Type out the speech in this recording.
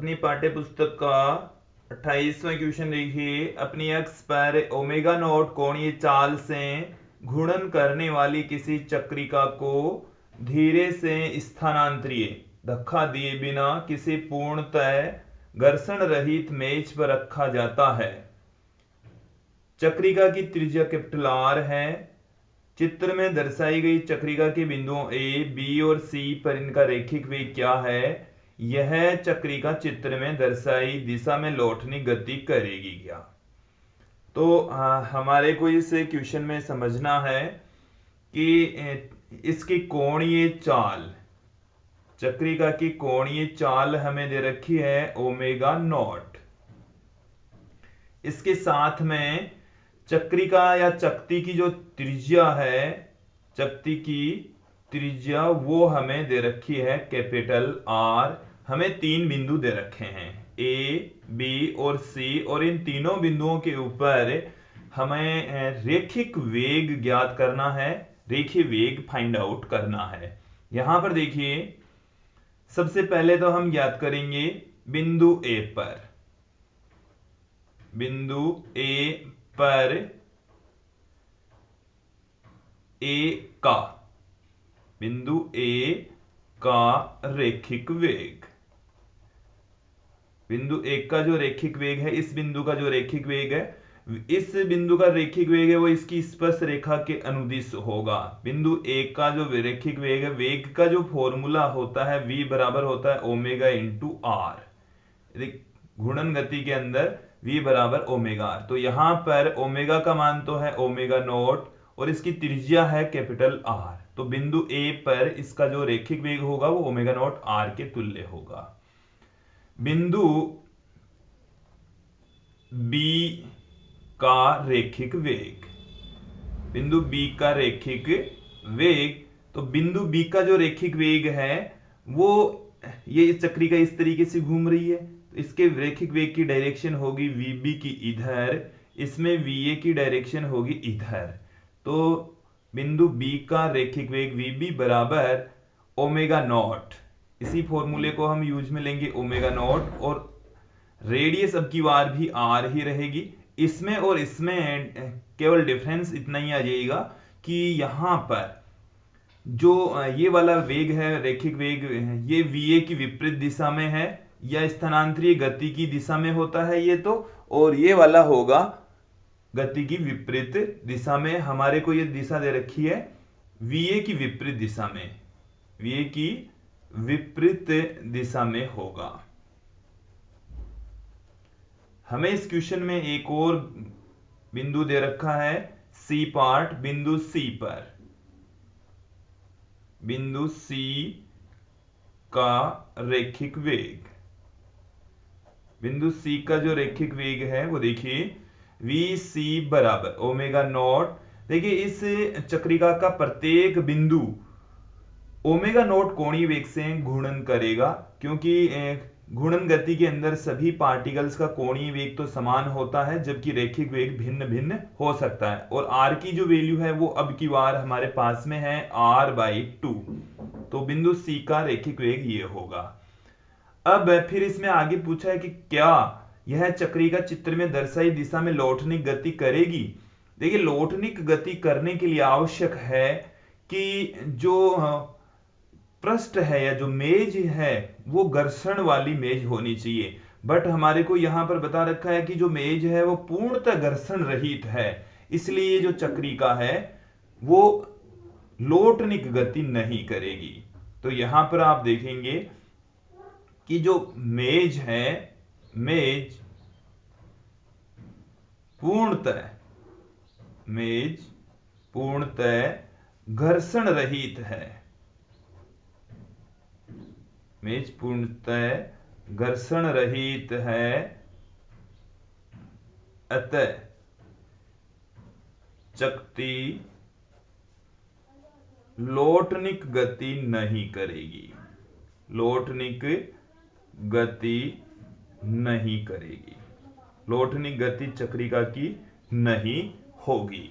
अपनी पाठ्य पुस्तक का 28वां क्वेश्चन देखिए। अपनी अक्ष पर ओमेगा नॉट कोणीय चाल से घूर्णन करने वाली किसी चक्रिका को धीरे से स्थानांतरिय धक्का दिए बिना किसी पूर्णतः घर्षण रहित मेज पर रखा जाता है। चक्रिका की त्रिज्या कैपिटल आर है। चित्र में दर्शाई गई चक्रिका के बिंदुओं ए, बी और सी पर इनका रेखिक वेग क्या है? यह चक्रिका चित्र में दर्शाई दिशा में लौटनी गति करेगी क्या? तो हमारे को इस क्वेश्चन में समझना है कि इसकी कोणीय चाल, चक्रिका की कोणीय चाल हमें दे रखी है ओमेगा नॉट। इसके साथ में चक्रिका या चकती की जो त्रिज्या है, चकती की त्रिज्या वो हमें दे रखी है कैपिटल आर। हमें तीन बिंदु दे रखे हैं ए, बी और सी, और इन तीनों बिंदुओं के ऊपर हमें रेखिक वेग ज्ञात करना है, रेखीय वेग फाइंड आउट करना है। यहां पर देखिए, सबसे पहले तो हम ज्ञात करेंगे बिंदु ए पर। बिंदु ए पर बिंदु ए का रेखिक वेग, बिंदु ए का जो रेखिक वेग है, इस बिंदु का जो रेखिक वेग है, इस बिंदु का रेखिक वेग है वो इसकी स्पर्श रेखा के अनुदिश होगा। बिंदु ए का जो रेखिक वेग है, वेग का जो फॉर्मूला होता है v बराबर होता है ओमेगा इंटू आर। घूर्णन गति के अंदर v बराबर ओमेगा आर। तो यहां पर ओमेगा का मान तो है ओमेगा नॉट और इसकी त्रिज्या है कैपिटल आर। तो बिंदु ए पर इसका जो रेखिक वेग होगा वो ओमेगा नॉट आर के तुल्य होगा। बिंदु बी का रेखिक वेग, बिंदु बी का रेखिक वेग, तो बिंदु बी का जो रेखिक वेग है वो, ये चक्रिका इस तरीके से घूम रही है, तो इसके रेखिक वेग की डायरेक्शन होगी वीबी की इधर, इसमें वीए की डायरेक्शन होगी इधर। तो बिंदु बी का रेखिक वेग वीबी बराबर ओमेगा नॉट, इसी फॉर्मूले को हम यूज में लेंगे ओमेगा नॉट, और रेडियस अब की बार भी आर ही रहेगी। इसमें और इसमें केवल डिफरेंस इतना ही आ जाएगा कि यहां पर जो ये वाला वेग है, रेखिक वेग, ये वीए की विपरीत दिशा में है या स्थानांतरिय गति की दिशा में होता है ये तो, और ये वाला होगा गति की विपरीत दिशा में। हमारे को ये दिशा दे रखी है वीए की विपरीत दिशा में, वीए की विपरीत दिशा में होगा। हमें इस क्वेश्चन में एक और बिंदु दे रखा है सी पार्ट। बिंदु सी पर, बिंदु सी का रेखिक वेग, बिंदु सी का जो रेखिक वेग है वो देखिए वी सी बराबर ओमेगा नॉट। देखिए इस चक्रिका का प्रत्येक बिंदु ओमेगा नॉट कोणीय वेग से घूर्णन करेगा, क्योंकि घूर्णन गति के अंदर सभी पार्टिकल्स का कोणीय वेग तो समान होता है, जबकि रेखिक वेग भिन्न भिन्न हो सकता है। और आर की जो वैल्यू है वो अब की बार हमारे पास में है r/2। तो बिंदु सी का रेखिक वेग ये होगा। अब फिर इसमें आगे पूछा है कि क्या यह चक्रिका चित्र में दर्शाई दिशा में लौटनिक गति करेगी। देखिए, लौटनिक गति करने के लिए आवश्यक है कि जो पृष्ठ है या जो मेज है वो घर्षण वाली मेज होनी चाहिए। बट हमारे को यहां पर बता रखा है कि जो मेज है वो पूर्णतः घर्षण रहित है, इसलिए जो चक्रिका है वो लौटनिक गति नहीं करेगी। तो यहां पर आप देखेंगे कि जो मेज है, मेज पूर्णतः घर्षण रहित है, मेज पूर्णतः घर्षण रहित है, अतः चकती लौटनिक गति नहीं करेगी, लौटनिक गति नहीं करेगी, लौटनिक गति चक्रिका की नहीं होगी।